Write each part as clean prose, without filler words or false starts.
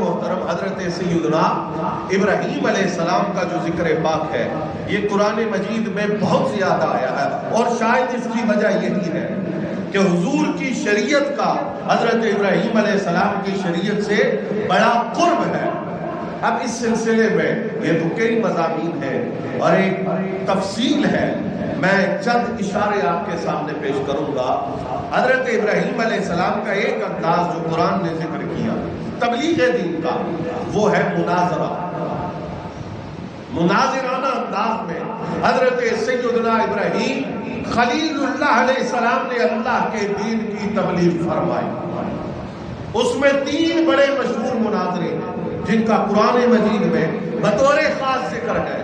محترم، حضرت سیدنا ابراہیم علیہ السلام کا جو ذکر پاک ہے یہ قرآن مجید میں بہت زیادہ آیا ہے، اور شاید اس کی وجہ یہی ہے کہ حضور کی شریعت کا حضرت ابراہیم علیہ السلام کی شریعت سے بڑا قرب ہے۔ اب اس سلسلے میں یہ تو کئی مضامین ہیں اور ایک تفصیل ہے، میں چند اشارے آپ کے سامنے پیش کروں گا۔ حضرت ابراہیم علیہ السلام کا ایک انداز جو قرآن نے ذکر کیا تبلیغ دین کا، وہ ہے مناظرہ۔ مناظرانہ انداز میں حضرت سیدنا ابراہیم خلیل اللہ علیہ السلام نے اللہ کے دین کی تبلیغ فرمائی۔ اس میں 3 بڑے مشہور مناظرے ہیں جن کا قرآن مجید میں بطور خاص ذکر ہے۔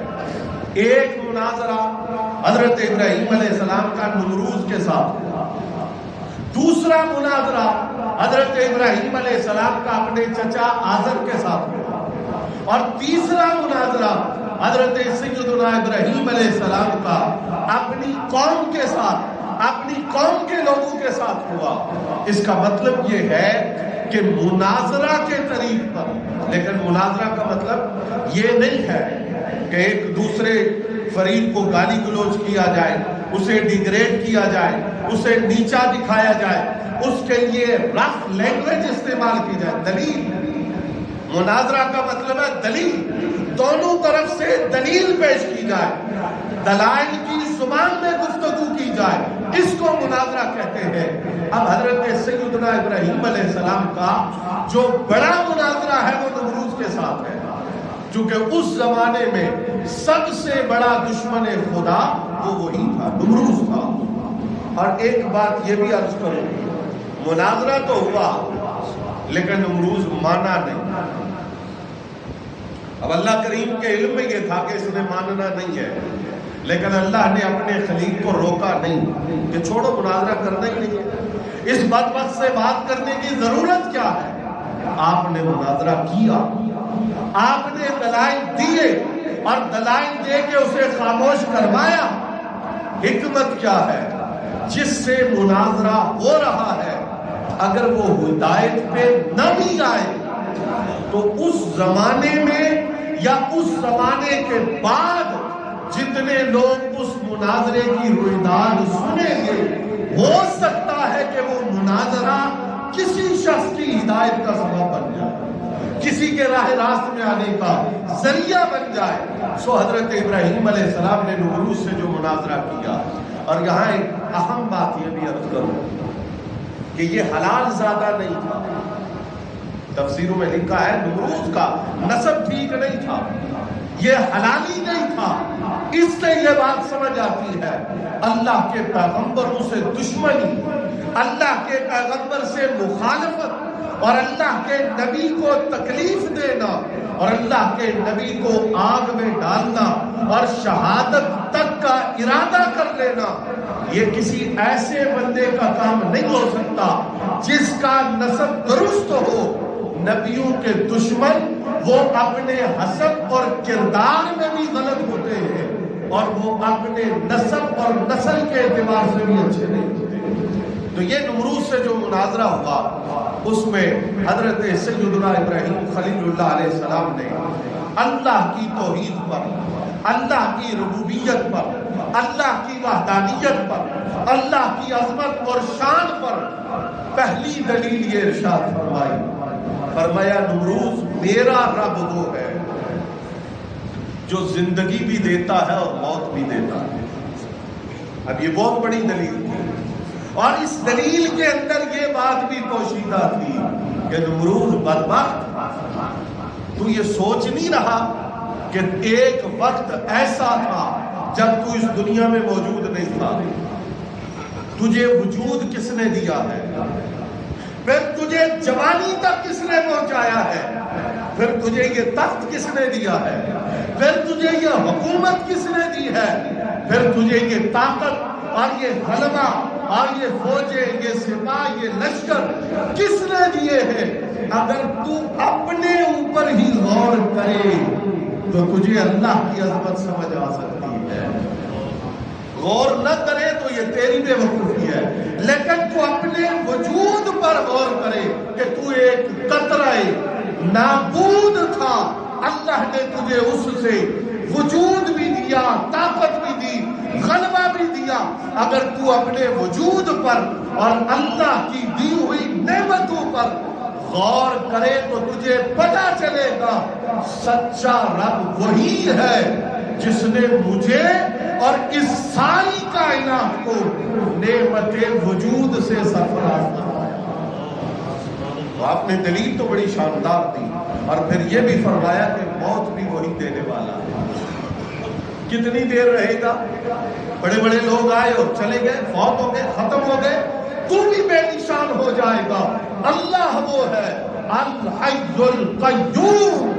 ایک مناظرہ حضرت ابراہیم علیہ السلام کا نمروز کے ساتھ ہوا، دوسرا مناظرہ حضرت ابراہیم علیہ السلام کا اپنے چچا آزر کے ساتھ ہوا، اور تیسرا مناظرہ حضرت سیدنا ابراہیم علیہ السلام کا اپنی قوم کے ساتھ، اپنی قوم کے لوگوں کے ساتھ ہوا۔ اس کا مطلب یہ ہے کہ مناظرہ کے طریق پر، لیکن مناظرہ کا مطلب یہ نہیں ہے کہ ایک دوسرے فریق کو گالی گلوچ کیا جائے، اسے ڈیگریڈ کیا جائے، اسے نیچا دکھایا جائے، اس کے لیے رف لینگویج استعمال کی جائے۔ دلیل، مناظرہ کا مطلب ہے دلیل، دونوں طرف سے دلیل پیش کی جائے، دلائل کی زبان میں گفتگو کی جائے، اس کو مناظرہ کہتے ہیں۔ اب حضرت سیدنا ابراہیم علیہ السلام کا جو بڑا مناظرہ ہے وہ نمروز کے ساتھ ہے، چونکہ اس زمانے میں سب سے بڑا دشمن خدا وہ وہی تھا، نمروز تھا۔ اور ایک بات یہ بھی عرض کروں، مناظرہ تو ہوا لیکن نمروز مانا نہیں۔ اب اللہ کریم کے علم میں یہ تھا کہ اس نے ماننا نہیں ہے، لیکن اللہ نے اپنے خلیل کو روکا نہیں کہ چھوڑو، مناظرہ کرنا ہی نہیں ہے، اس بدبخت سے بات کرنے کی ضرورت کیا ہے۔ آپ نے مناظرہ کیا، آپ نے دلائل دیے، اور دلائل دے کے اسے خاموش کروایا۔ حکمت کیا ہے؟ جس سے مناظرہ ہو رہا ہے اگر وہ ہدایت پہ نہ بھی آئے تو اس زمانے میں یا اس زمانے کے بعد جتنے لوگ اس مناظرے کی رویداد سنیں گے، ہو سکتا ہے کہ وہ مناظرہ کسی شخص کی ہدایت کا سبب بن جائے، کسی کے راہ راست میں آنے کا ذریعہ بن جائے۔ سو حضرت ابراہیم علیہ السلام نے نمروز سے جو مناظرہ کیا، اور یہاں ایک اہم بات یہ بھی عرض کروں کہ یہ حلال زادہ نہیں تھا۔ تفسیروں میں لکھا ہے نمروز کا نسب ٹھیک نہیں تھا، یہ حلالی نہیں تھا۔ اس سے یہ بات سمجھ آتی ہے اللہ کے پیغمبروں سے دشمنی، اللہ کے پیغمبر سے مخالفت، اور اللہ کے نبی کو تکلیف دینا، اور اللہ کے نبی کو آگ میں ڈالنا، اور شہادت تک کا ارادہ کر لینا، یہ کسی ایسے بندے کا کام نہیں ہو سکتا جس کا نسب درست ہو۔ نبیوں کے دشمن وہ اپنے حسب اور کردار میں بھی غلط ہوتے ہیں، اور وہ اپنے نسب اور نسل کے اعتبار سے بھی اچھے نہیں ہوتے۔ تو یہ نمروز سے جو مناظرہ ہوا اس میں حضرت سیدنا ابراہیم خلیل اللہ علیہ السلام نے اللہ کی توحید پر، اللہ کی ربوبیت پر، اللہ کی وحدانیت پر، اللہ کی عظمت اور شان پر پہلی دلیل یہ ارشاد فرمائی، فرمایا نمروز میرا رب وہ ہے جو زندگی بھی دیتا ہے اور موت بھی دیتا ہے۔ اب یہ بہت بڑی دلیل تھی، اور اس دلیل کے اندر یہ بات بھی پوشیدہ تھی کہ نمروز بدبخت، تو یہ سوچ نہیں رہا کہ ایک وقت ایسا تھا جب تو اس دنیا میں موجود نہیں تھا، تجھے وجود کس نے دیا ہے، پھر تجھے جوانی تک کس نے پہنچایا ہے، پھر تجھے یہ تخت کس نے دیا ہے، پھر تجھے یہ حکومت کس نے دی ہے، پھر تجھے یہ طاقت اور یہ غلبہ اور یہ فوجیں، یہ سپاہ، یہ لشکر کس نے دیے ہیں۔ اگر تو اپنے اوپر ہی غور کرے تو تجھے اللہ کی عظمت سمجھ آ سکتی ہے، غور نہ کرے تو یہ تیری بے وقوفی ہے، لیکن تو اپنے وجود پر غور کرے کہ تو ایک قطرہ نابود تھا، اللہ نے تجھے اس سے وجود بھی دیا، طاقت بھی دی، غلبہ بھی دیا۔ اگر تو اپنے وجود پر اور اللہ کی دی ہوئی نعمتوں پر غور کرے تو تجھے پتا چلے گا سچا رب وہی ہے جس نے مجھے اور اس ساری کائنات کو نعمت وجود سے سرفراز کروایا۔ تو آپ نے دلیل تو بڑی شاندار دی، اور پھر یہ بھی فرمایا کہ موت بھی وہی دینے والا ہے۔ کتنی دیر رہے گا؟ بڑے بڑے لوگ آئے اور چلے گئے، فوت ہو گئے، ختم ہو گئے، تو بھی بے نشان ہو جائے گا۔ اللہ وہ ہے الحی القیوم،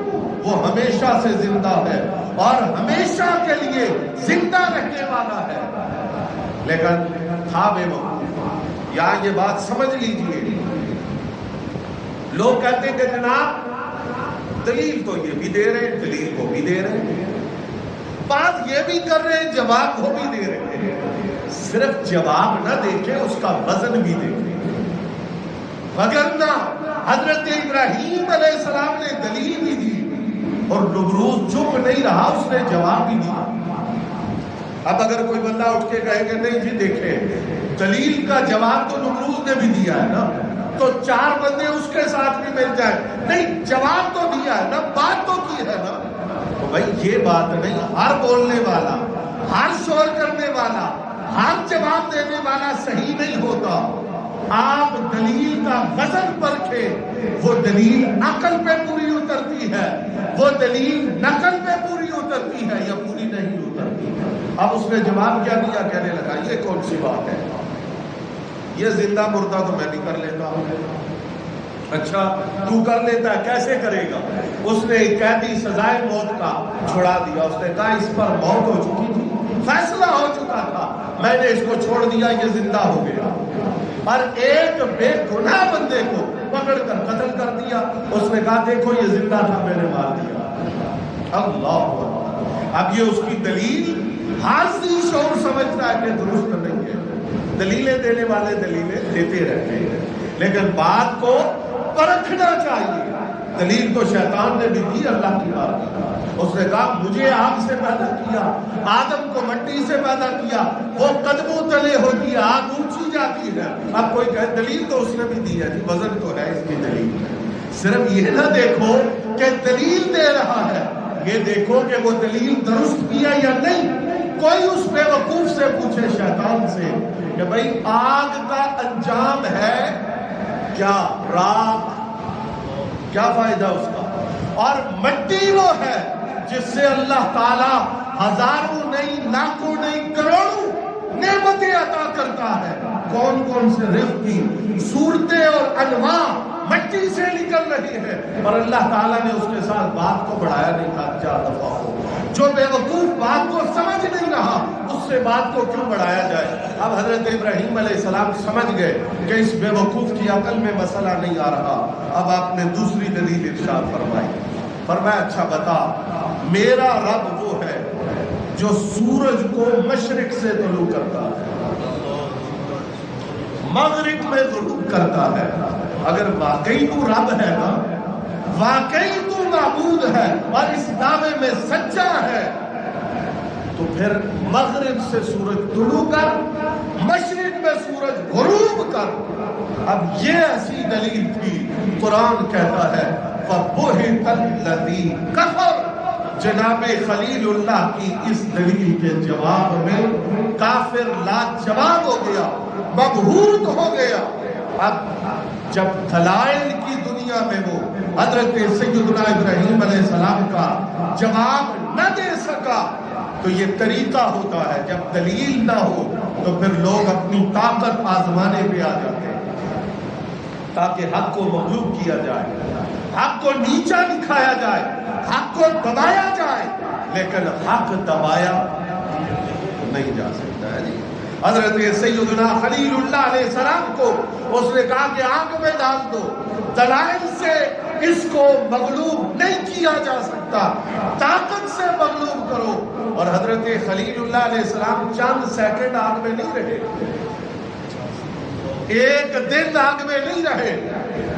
وہ ہمیشہ سے زندہ ہے اور ہمیشہ کے لیے زندہ رہنے والا ہے۔ لیکن تھا بے وقوف۔ یہاں یہ بات سمجھ لیجئے، لوگ کہتے ہیں کہ جناب دلیل تو یہ بھی دے رہے ہیں، دلیل کو بھی دے رہے ہیں، بات یہ بھی کر رہے ہیں، جواب کو بھی دے رہے ہیں۔ صرف جواب نہ دیکھیں، اس کا وزن بھی دیکھیں۔ وگرنہ حضرت ابراہیم علیہ السلام نے دلیل بھی دی اور نمرود چپ نہیں رہا، اس نے جواب بھی دیا۔ اب اگر کوئی بندہ اٹھ کے کہے کہ نہیں جی دیکھیں دلیل کا جواب تو نمرود نے بھی دیا ہے نا، تو چار بندے اس کے ساتھ بھی مل جائیں، نہیں جواب تو دیا ہے نا، بات تو کی ہے نا۔ تو بھائی یہ بات نہیں، ہر بولنے والا، ہر شور کرنے والا، ہر جواب دینے والا صحیح نہیں ہوتا۔ آپ دلیل کا وزن پرکھیں، وہ دلیل عقل پہ پوری اترتی ہے، وہ دلیل نقل پہ پوری اترتی ہے یا پوری نہیں اترتی۔ اب اس نے جواب کیا دیا؟ کہنے لگا یہ کون سی بات ہے، یہ زندہ مردہ تو میں نہیں کر لیتا ہوں۔ اچھا تو کر لیتا ہے، کیسے کرے گا؟ اس نے ایک قیدی سزائے موت کا چھڑا دیا، اس نے کہا اس پر موت ہو چکی تھی، فیصلہ ہو چکا تھا، میں نے اس کو چھوڑ دیا، یہ زندہ ہو گیا، اور ایک بے گناہ بندے کو پکڑ کر قتل کر دیا۔ اس نے کہا دیکھو یہ زندہ تھا، میں نے مار دیا۔ اللہ، اب یہ اس کی دلیل حاضری شعور سمجھتا ہے کہ درست نہیں ہے۔ دلیلیں دینے والے دلیلیں دیتے رہتے ہیں، لیکن بات کو پرکھنا چاہیے۔ دلیل تو شیطان نے بھی دی اللہ کی بات کی۔ اس نے کہا مجھے آگ سے پیدا کیا، آدم کو مٹی سے پیدا کیا، وہ قدموں تلے ہوتی ہے، آگ اونچی جاتی ہے۔ اب کوئی کہے دلیل تو اس نے بھی دی ہے، وزن تو ہے اس کی دلیل۔ صرف یہ نہ دیکھو کہ دلیل دے رہا ہے، یہ دیکھو کہ وہ دلیل درست بھی ہے یا نہیں۔ کوئی اس بے وقوف سے پوچھے شیطان سے کہ بھئی آگ کا انجام ہے کیا؟ راکھ، کیا فائدہ اس کا؟ اور مٹی وہ ہے جس سے اللہ تعالیٰ ہزاروں نہیں، لاکھوں نہیں، کروڑوں نعمتیں عطا کرتا ہے۔ کون کون سے رزق کی صورتیں اور انواع مٹی سے نکل رہی ہے، اور اللہ تعالیٰ نے اس کے ساتھ بات کو بڑھایا نہیں تھا۔ 4 دفعہ ہو، جو بے وقوف بات کو سمجھ نہیں رہا اس سے بات کو کیوں بڑھایا جائے؟ اب حضرت ابراہیم علیہ السلام سمجھ گئے کہ اس بے وقوف کی عقل میں مسئلہ نہیں آ رہا۔ اب آپ نے دوسری دلیل ارشاد فرمائی، فرمایا اچھا بتا، میرا رب وہ ہے جو سورج کو مشرق سے طلوع کرتا ہے، مغرب میں غروب کرتا ہے۔ اگر واقعی تو رب ہے نا، واقعی تو معبود ہے اور اس دعوے میں سچا ہے، تو پھر مغرب سے سورج طلوع کر، مشرق میں سورج غروب کر۔ اب یہ ایسی دلیل تھی، قرآن کہتا ہے فَبُهِتَ الَّذِي كَفَرَ۔ جناب خلیل اللہ کی اس دلیل کے جواب میں کافر لاجواب ہو گیا، مبہوت ہو گیا۔ اب جب دلائل کی دنیا میں وہ حضرت سیدنا ابراہیم علیہ السلام کا جواب نہ دے سکا، تو یہ طریقہ ہوتا ہے جب دلیل نہ ہو تو پھر لوگ اپنی طاقت آزمانے پہ آ جاتے ہیں تاکہ حق کو مغلوب کیا جائے، حق کو نیچا دکھایا جائے، حق کو دبایا جائے، لیکن حق دبایا نہیں جا سکتا ہے۔ حضرت سیدنا خلیل اللہ علیہ السلام کو اس نے کہا کہ آگ میں ڈال دو، دلائل سے اس کو مغلوب نہیں کیا جا سکتا، طاقت سے مغلوب کرو۔ اور حضرت خلیل اللہ علیہ السلام چند سیکنڈ آگ میں نہیں رہے، ایک دن آگ میں نہیں رہے،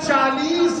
40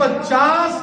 50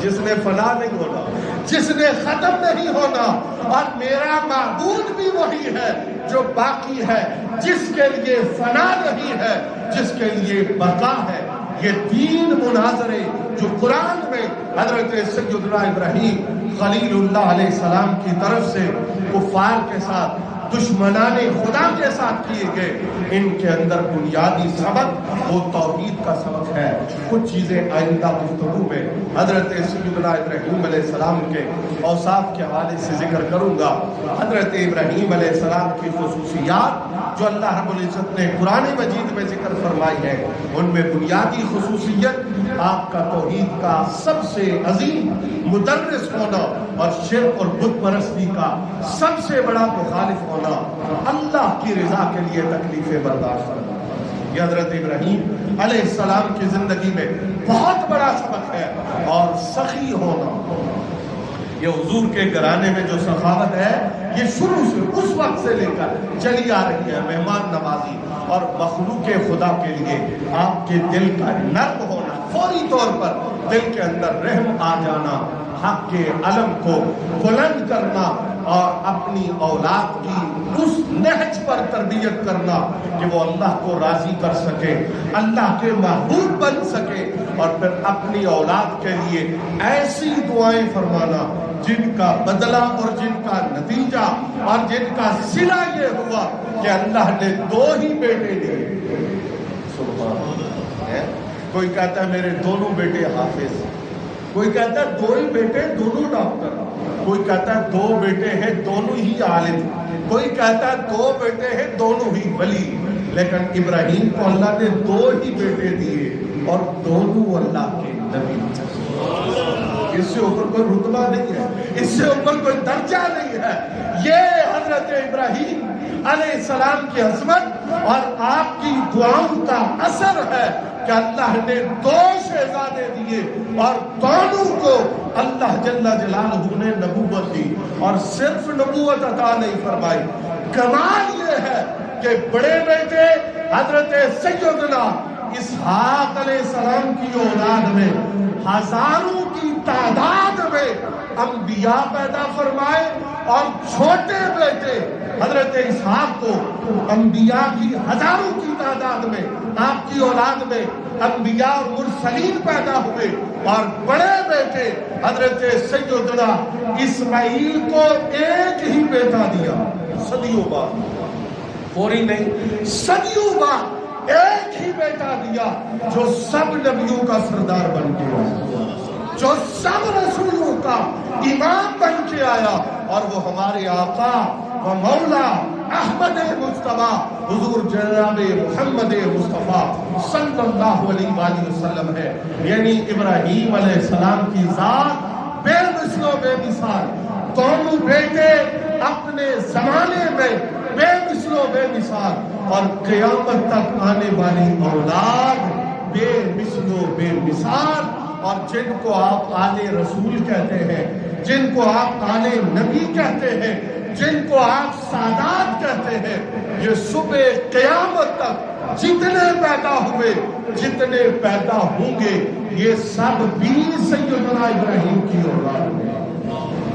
جس نے فنا نہیں ہونا، جس نے ختم نہیں ہونا، اور میرا معبود بھی وہی ہے جو باقی ہے، جس کے لیے فنا نہیں ہے، جس کے لیے بقا ہے۔ یہ تین مناظرے جو قرآن میں حضرت سیدنا ابراہیم خلیل اللہ علیہ السلام کی طرف سے کفار کے ساتھ، دشمنان خدا کے ساتھ کیے گئے، ان کے اندر بنیادی سبق وہ توحید کا سبق ہے۔ کچھ چیزیں آئندہ گفتگو میں حضرت سیدنا ابراہیم علیہ السلام کے اوصاف کے حوالے سے ذکر کروں گا۔ حضرت ابراہیم علیہ السلام کی خصوصیات جو اللہ رب العزت نے قرآن مجید میں ذکر فرمائی ہے، ان میں بنیادی خصوصیت آپ کا توحید کا سب سے عظیم مدرس ہونا اور شرک اور بت پرستی کا سب سے بڑا مخالف ہونا، اللہ کی رضا کے لیے تکلیفیں برداشت کرنا۔ یہ حضرت ابراہیم علیہ السلام کی زندگی میں بہت بڑا سبق ہے۔ اور سخی ہونا، یہ حضور کے گھرانے میں جو سخاوت ہے، یہ شروع سے اس وقت سے لے کر چلی آ رہی ہے۔ مہمان نوازی اور مخلوق خدا کے لیے آپ کے دل کا نرم ہونا، فوری طور پر دل کے اندر رحم آ جانا، حق کے علم کو بلند کرنا اور اپنی اولاد کی اس نہج پر تربیت کرنا کہ وہ اللہ کو راضی کر سکے، اللہ کے محبوب بن سکے، اور پھر اپنی اولاد کے لیے ایسی دعائیں فرمانا جن کا بدلہ اور جن کا نتیجہ اور جن کا صلہ یہ ہوا کہ اللہ نے 2 ہی بیٹے دیے۔ سبحان اللہ۔ کوئی کہتا ہے میرے دونوں بیٹے حافظ، کوئی کہتا ہے 2 ہی بیٹے دونوں ڈاکٹر، کوئی کہتا ہے 2 بیٹے ہیں دونوں ہی عالم، کوئی کہتا ہے 2 بیٹے ہیں دونوں ہی ولی۔ لیکن ابراہیم کو اللہ نے 2 ہی بیٹے دیے اور دونوں اللہ کے نبی۔ اس سے اوپر کوئی رتبہ نہیں ہے، اس سے اوپر کوئی درجہ نہیں ہے۔ یہ حضرت ابراہیم علیہ السلام کی عظمت اور آپ کی دعاؤں کا اثر ہے کہ اللہ نے 2 شہزادے دیے اور دونوں کو اللہ جل جلالہ نے نبوت دی، اور صرف نبوت عطا نہیں فرمائی۔ کمال یہ ہے کہ بڑے بیٹے حضرت سیدنا اسحاق علیہ السلام کی اولاد میں ہزاروں کی تعداد میں انبیاء پیدا فرمائے، اور چھوٹے بیٹے حضرت اسحاق کو انبیاء کی ہزاروں کی تعداد میں آپ کی اولاد میں انبیاء اور مرسلین پیدا ہوئے، اور بڑے بیٹے حضرت سیدنا اسماعیل کو ایک ہی بیٹا دیا، صدیوں بعد، فوری نہیں، صدیوں بعد ایک ہی بیٹا دیا جو سب نبیوں کا سردار بن کے آیا، جو سب رسولوں کا امام بن کے آیا، اور وہ ہمارے آقا و مولا احمد مصطفیٰ حضور جناب محمد مصطفیٰ صلی اللہ علیہ وآلہ وسلم ہے۔ یعنی ابراہیم علیہ السلام کی ذات بے مثل و بے مثال، دونوں بیٹے اپنے زمانے میں بے مثل و بے مثال، اور قیامت تک آنے والی اولاد بے مثل و بے مثال، اور جن کو آپ آل رسول کہتے ہیں، جن کو آپ آل نبی کہتے ہیں، جن کو آپ سادات کہتے ہیں، یہ صبح قیامت تک جتنے پیدا ہوئے، جتنے پیدا ہوں گے، یہ سب بھی سیدنا ابراہیم کی اولاد ہیں۔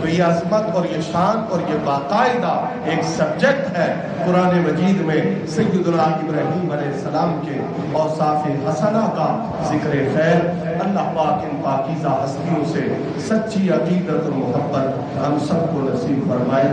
تو یہ عظمت اور یہ شان اور یہ باقاعدہ ایک سبجیکٹ ہے قرآن مجید میں سیدنا ابراہیم علیہ السلام کے اوصاف حسنہ کا ذکر خیر۔ اللہ پاک ان پاکیزہ ہستیوں سے سچی عقیدت اور محبت ہم سب کو نصیب فرمائے۔